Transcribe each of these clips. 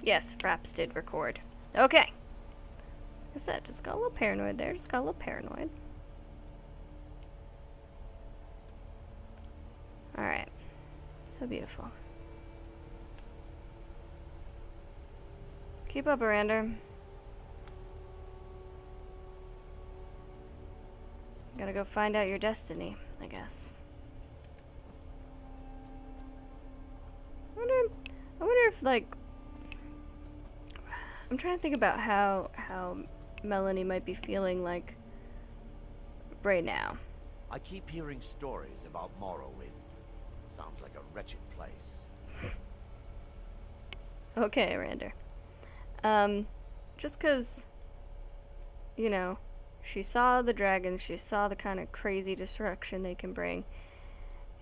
Yes, Fraps did record. Okay. Like I said, just got a little paranoid there. Just got a little paranoid. Alright. So beautiful. Keep up, Arander. Gotta go find out your destiny, I guess. I wonder if, like, I'm trying to think about how Melanie might be feeling, like, right now. I keep hearing stories about Morrowind. Sounds like a wretched place. Okay, Arander. Just 'cause, you know, she saw the dragons, she saw the kind of crazy destruction they can bring,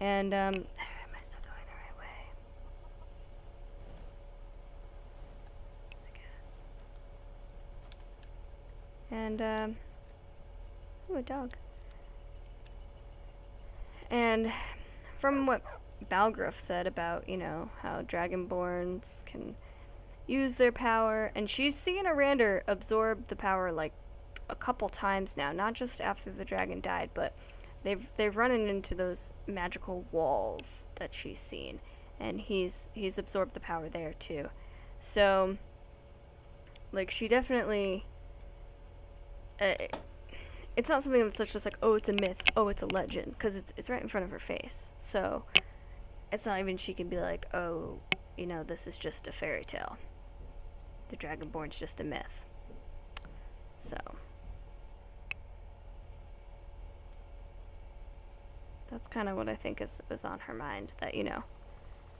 and, am I still going the right way? I guess. And, ooh, a dog. And from what Balgruuf said about, you know, how Dragonborns can use their power, and she's seen Arander absorb the power, like, a couple times now, not just after the dragon died, but they've run into those magical walls that she's seen, and he's absorbed the power there too. So, like, she definitely, it's not something that's just like, oh, it's a myth, oh, it's a legend, because it's right in front of her face. So it's not even she can be like, oh, you know, this is just a fairy tale. The Dragonborn's just a myth. So that's kind of what I think is on her mind. That, you know,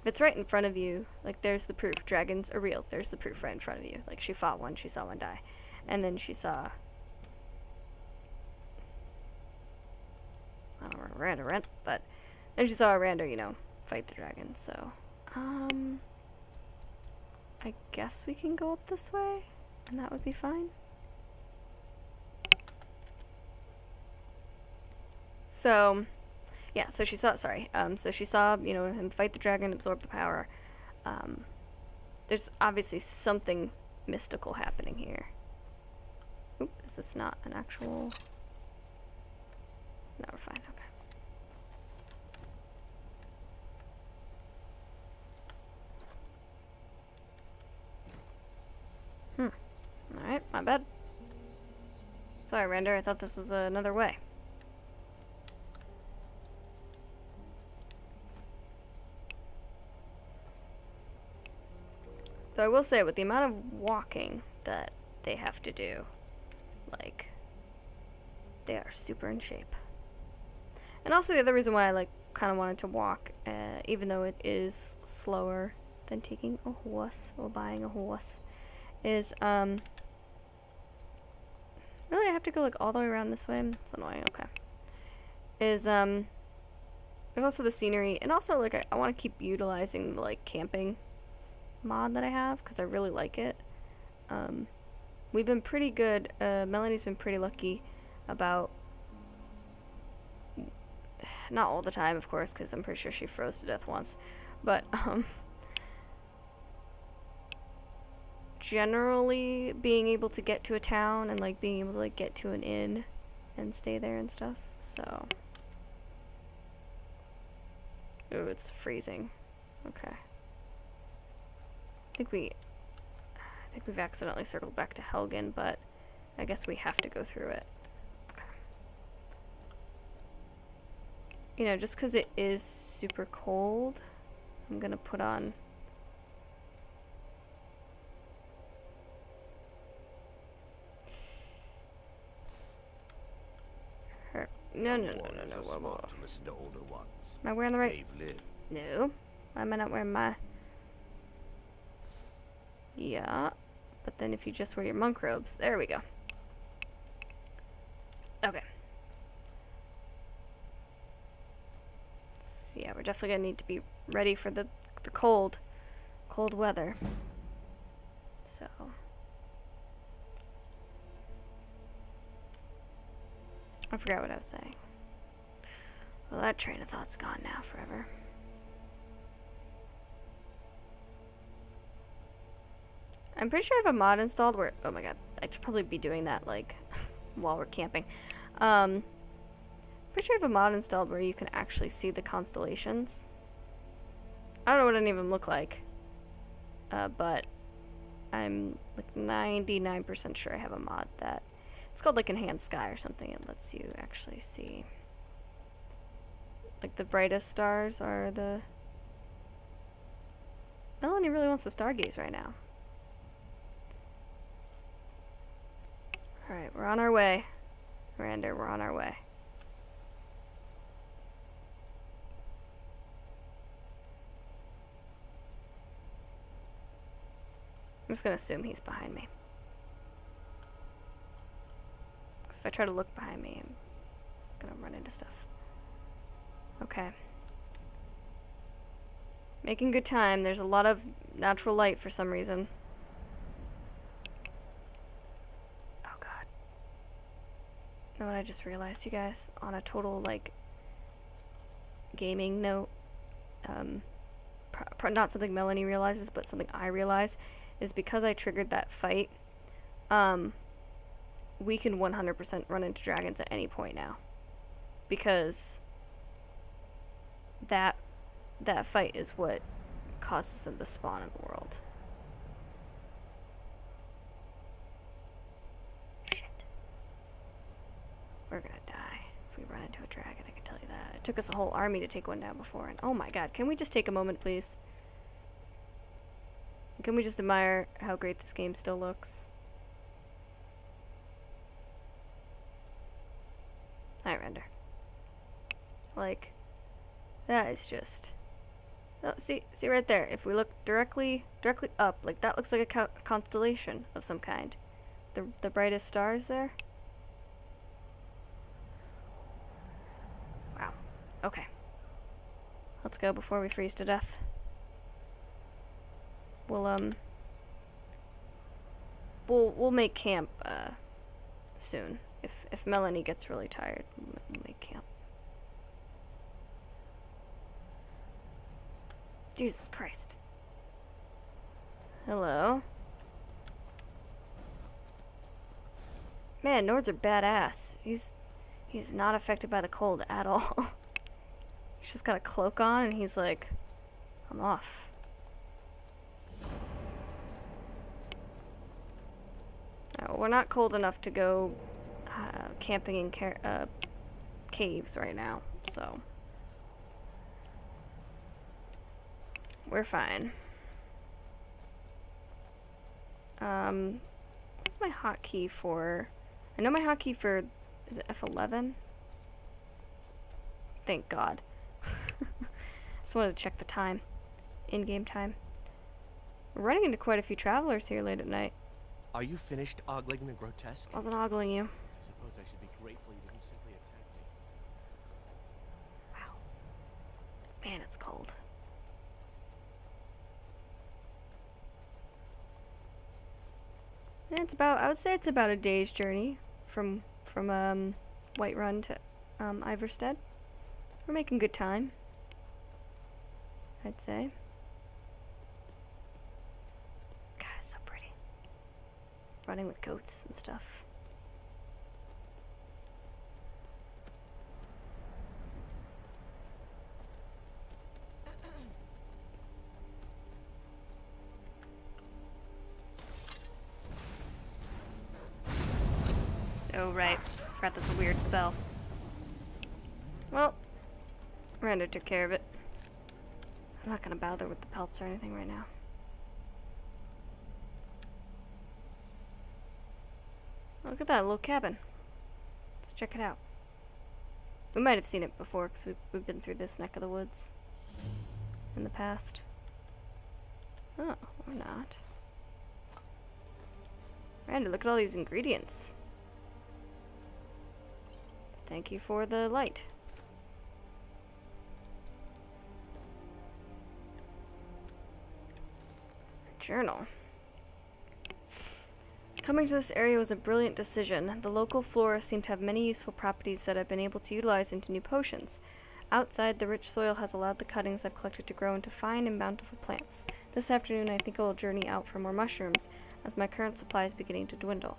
if it's right in front of you, like, there's the proof. Dragons are real. There's the proof right in front of you. Like, she fought one, she saw one die. And then she saw, I don't know, Rand, but then she saw Arander, you know, fight the dragon. So, I guess we can go up this way, and that would be fine. So, yeah, so she saw, so she saw, you know, him fight the dragon, absorb the power. There's obviously something mystical happening here. Oop, is this not an actual... No, we're fine, okay. Alright, my bad. Sorry, Rander, I thought this was another way. Though I will say, with the amount of walking that they have to do, like, they are super in shape. And also the other reason why I, like, kind of wanted to walk, even though it is slower than taking a horse or buying a horse, is, really I have to go, like, all the way around this way? It's annoying, okay. Is, there's also the scenery, and also, like, I want to keep utilizing the, like, camping mod that I have, because I really like it. We've been pretty good, Melanie's been pretty lucky about, not all the time, of course, because I'm pretty sure she froze to death once, but, generally being able to get to a town and, like, being able to, like, get to an inn and stay there and stuff, so. Ooh, it's freezing. Okay. I think we've accidentally circled back to Helgen, but I guess we have to go through it. Okay. You know, just because it is super cold, I'm gonna put on... No, whoa. To listen to older ones. Am I wearing the right... They've lived. No. Why am I not wearing my... Yeah. But then if you just wear your monk robes, there we go. Okay. So yeah, we're definitely gonna need to be ready for the cold weather. So... I forgot what I was saying. Well, that train of thought's gone now forever. I'm pretty sure I have a mod installed where, oh my god, I should probably be doing that, like, while we're camping. Pretty sure I have a mod installed where you can actually see the constellations. I don't know what any of them look like, but I'm like 99% sure I have a mod that, it's called like Enhanced Sky or something. It lets you actually see, like the brightest stars are the, Melanie really wants to stargaze right now. Alright, we're on our way. Miranda, we're on our way. I'm just gonna assume he's behind me. Because if I try to look behind me, I'm gonna run into stuff. Okay. Making good time. There's a lot of natural light for some reason. Oh god. You know what I just realized, you guys? On a total, like, gaming note, not something Melanie realizes, but something I realize, is because I triggered that fight, we can 100% run into dragons at any point now. Because that fight is what causes them to spawn in the world. Shit. We're gonna die if we run into a dragon, I can tell you that. It took us a whole army to take one down before, and oh my god, can we just take a moment, please? Can we just admire how great this game still looks? Hi, Render. Like, that is just... Oh, see right there. If we look directly up, like that looks like a constellation of some kind. The brightest stars there. Wow. Okay. Let's go before we freeze to death. We'll make camp soon. If Melanie gets really tired, we'll make camp. Jesus Christ. Hello. Man, Nords are badass. He's not affected by the cold at all. He's just got a cloak on and he's like, I'm off. No, we're not cold enough to go camping in caves right now, so we're fine. What's my hotkey for? I know my hotkey for, is it F11? Thank God. Just wanted to check the time. In-game time. We're running into quite a few travelers here late at night. Are you finished ogling the grotesque? Wasn't ogling you. I suppose I should be grateful you didn't simply attack me. Wow. Man, it's cold. And it's about, I would say it's about a day's journey from Whiterun to Iverstead. We're making good time, I'd say. God, it's so pretty. Running with goats and stuff. Oh, right. Forgot that's a weird spell. Well, Miranda took care of it. I'm not gonna bother with the pelts or anything right now. Look at that little cabin. Let's check it out. We might have seen it before because we've been through this neck of the woods in the past. Oh, or not. Miranda, look at all these ingredients. Thank you for the light. Journal. Coming to this area was a brilliant decision. The local flora seem to have many useful properties that I've been able to utilize into new potions. Outside, the rich soil has allowed the cuttings I've collected to grow into fine and bountiful plants. This afternoon, I think I will journey out for more mushrooms, as my current supply is beginning to dwindle.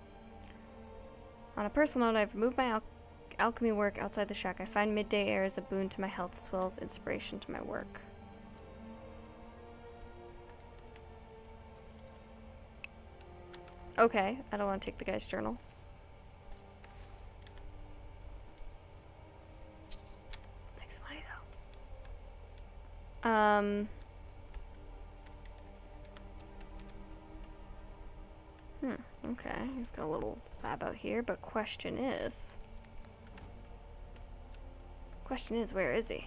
On a personal note, I've moved my alchemy work outside the shack. I find midday air is a boon to my health as well as inspiration to my work. Okay, I don't want to take the guy's journal. Take some money though. Okay, he's got a little lab out here, but question is, where is he?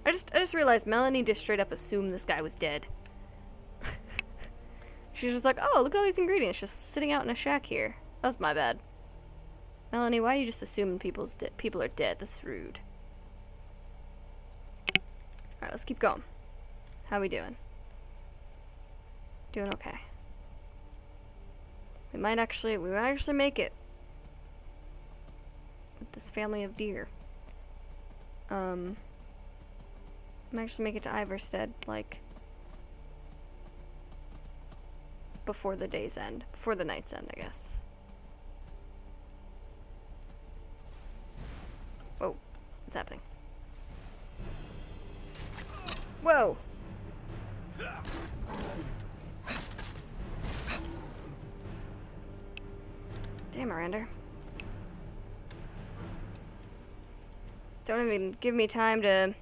I just realized Melanie just straight up assumed this guy was dead. She's just like, oh, look at all these ingredients just sitting out in a shack here. That's my bad. Melanie, why are you just assuming people are dead? That's rude. Alright, let's keep going. How we doing? Doing okay. We might actually make it. With this family of deer. Might actually make it to Iverstead, like, before the day's end. Before the night's end, I guess. Whoa. What's happening? Whoa! Damn, Miranda. Don't even give me time to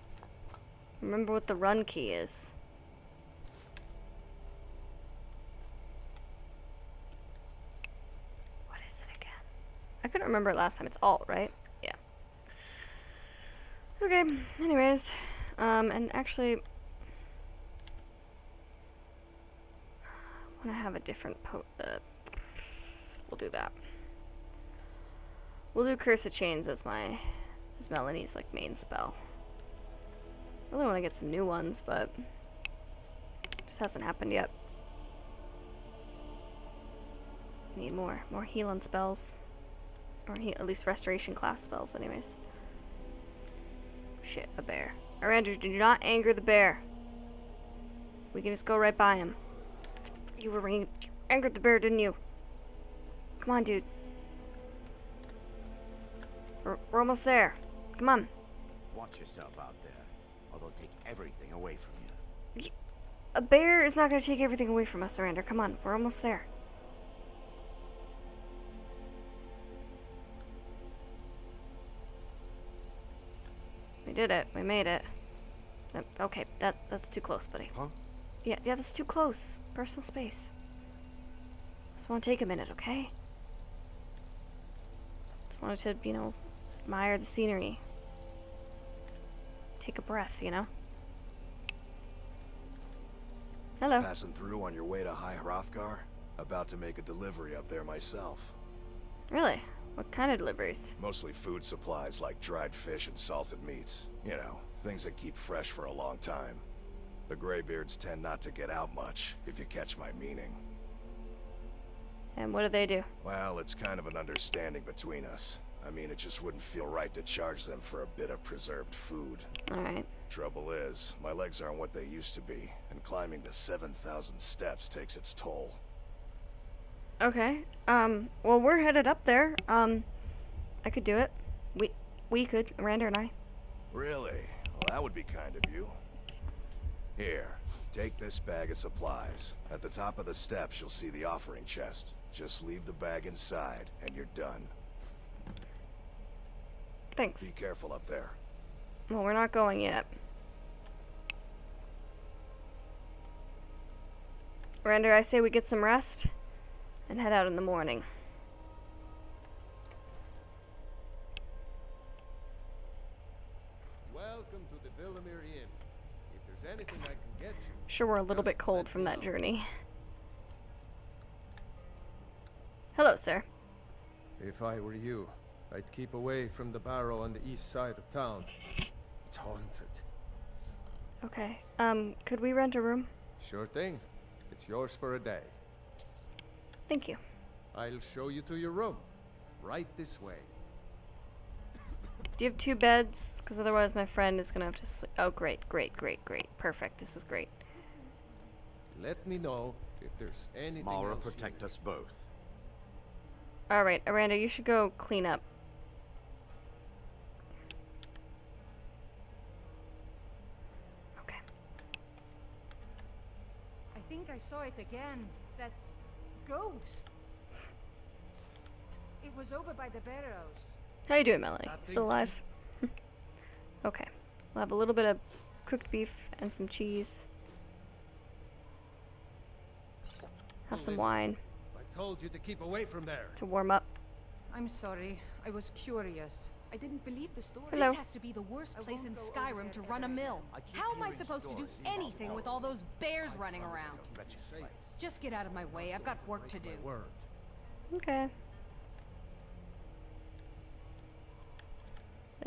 remember what the run key is. What is it again? I couldn't remember it last time. It's Alt, right? Yeah. Okay, anyways. And actually, I want to have a different we'll do that. We'll do Curse of Chains as Melanie's, like, main spell. I really want to get some new ones, but it just hasn't happened yet. Need more healing spells. Or at least restoration class spells, anyways. Shit, a bear. Miranda, do not anger the bear. We can just go right by him. You angered the bear, didn't you? Come on, dude. We're almost there. Come on. Watch yourself out there, or they'll take everything away from you. A bear is not going to take everything away from us, Miranda. Come on, we're almost there. We did it. We made it. Okay, that's too close, buddy. Huh? Yeah, that's too close. Personal space. Just want to take a minute, okay? Just wanted to, admire the scenery. Take a breath, Hello. Passing through on your way to High Hrothgar? About to make a delivery up there myself. Really? What kind of deliveries? Mostly food supplies like dried fish and salted meats. Things that keep fresh for a long time. The Greybeards tend not to get out much, if you catch my meaning. And what do they do? Well, it's kind of an understanding between us. I mean, it just wouldn't feel right to charge them for a bit of preserved food. Alright. Trouble is, my legs aren't what they used to be, and climbing the 7,000 steps takes its toll. Okay. Well, we're headed up there. I could do it. We could, Miranda and I. Really? Well, that would be kind of you. Here, take this bag of supplies. At the top of the steps, you'll see the offering chest. Just leave the bag inside, and you're done. Thanks. Be careful up there. Well, we're not going yet. Miranda, I say we get some rest and head out in the morning. Welcome to the Villamere Inn. If there's anything I can get you. Sure, we're a little bit cold from that journey. Hello, sir. If I were you, I'd keep away from the barrow on the east side of town. It's haunted. Okay. Could we rent a room? Sure thing. It's yours for a day. Thank you. I'll show you to your room. Right this way. Do you have 2 beds? Because otherwise my friend is going to have to sleep. Oh, great. Perfect. This is great. Let me know if there's anything Mara, else you protect need. us both. Alright, Aranda, you should go clean up. Okay. I think I saw it again. That ghost. It was over by the barrows. How you doing, Melanie? That Still thing's- alive? Okay. We'll have a little bit of cooked beef and some cheese. Have some wine I told you to keep away from there. to warm up. I'm sorry. I was curious. I didn't believe the story. Hello. This has to be the worst I place won't in go over Skyrim there to ever run a again. mill. I keep How am I hearing supposed to do stories about anything with all those bears running around? A wretched place. Just get out of my way. I've got work to do. Word. Okay.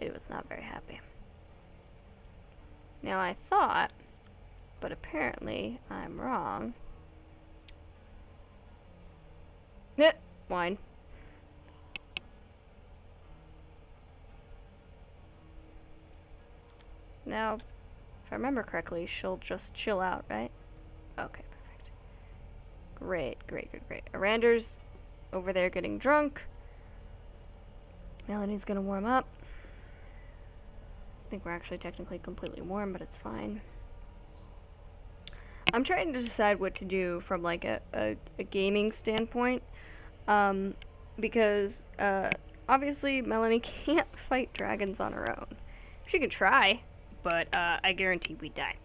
Lady was not very happy. Now I thought, but apparently I'm wrong. Wine. Now, if I remember correctly, she'll just chill out, right? Okay, perfect. Great, great, great, great. Arander's over there getting drunk. Melanie's gonna warm up. I think we're actually technically completely warm, but it's fine. I'm trying to decide what to do from like a gaming standpoint. Because obviously Melanie can't fight dragons on her own. She can try, but I guarantee we die.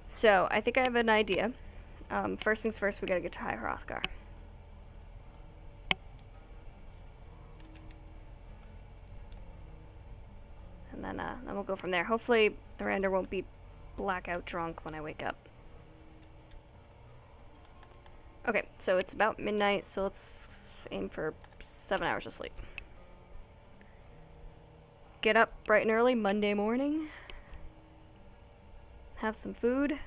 So I think I have an idea. First things first, we gotta get to High Hrothgar. And then we'll go from there. Hopefully Miranda won't be blackout drunk when I wake up. Okay, so it's about midnight, so let's aim for 7 hours of sleep. Get up bright and early Monday morning. Have some food.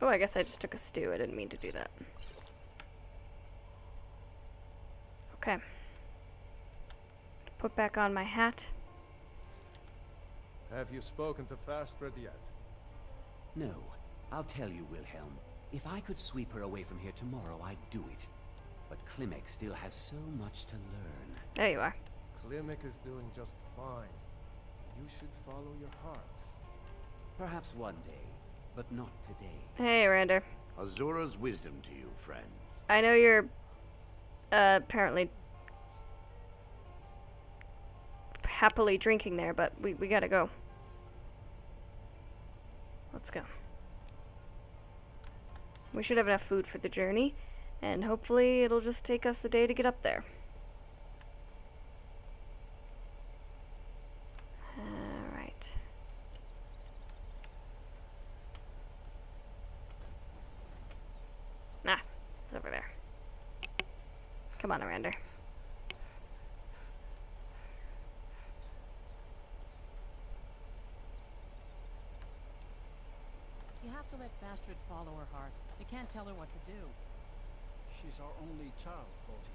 Oh, I guess I just took a stew. I didn't mean to do that. Okay. Put back on my hat. Have you spoken to Fastred yet? No. I'll tell you, Wilhelm. If I could sweep her away from here tomorrow, I'd do it. But Klimek still has so much to learn. There you are. Klimek is doing just fine. You should follow your heart. Perhaps one day, but not today. Hey, Rander. Azura's wisdom to you, friend. I know you're apparently happily drinking there, but we gotta go. Let's go. We should have enough food for the journey, and hopefully it'll just take us a day to get up there. Alright. Ah, it's over there. Come on, Aranda. You have to let Fastred follow her heart. You can't tell her what to do. She's our only child, Cody.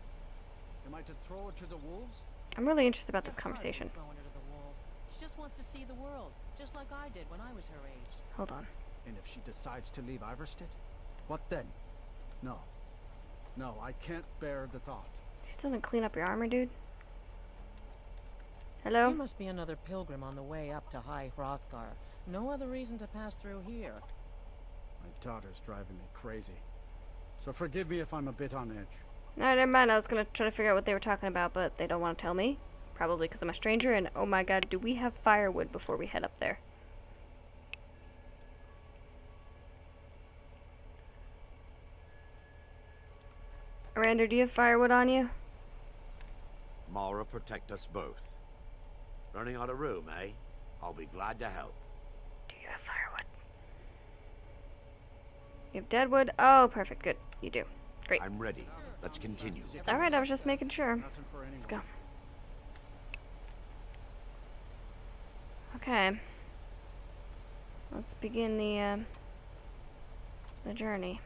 Am I to throw her to the wolves? I'm really interested about this It's hard to conversation. throw her to the wolves. She just wants to see the world, just like I did when I was her age. Hold on. And if she decides to leave Iverstead? What then? No. No, I can't bear the thought. You still didn't clean up your armor, dude? Hello? You must be another pilgrim on the way up to High Hrothgar. No other reason to pass through here. My daughter's driving me crazy. So forgive me if I'm a bit on edge. No, never mind. I was gonna try to figure out what they were talking about, but they don't want to tell me. Probably because I'm a stranger, and oh my god, do we have firewood before we head up there? Aranda, do you have firewood on you? Mara, protect us both. Running out of room, eh? I'll be glad to help. Do you have firewood? You have deadwood? Oh, perfect. Good. You do. Great. I'm ready. Let's continue. Alright, I was just making sure. Nothing for anyone. Let's go. Okay. Let's begin the journey.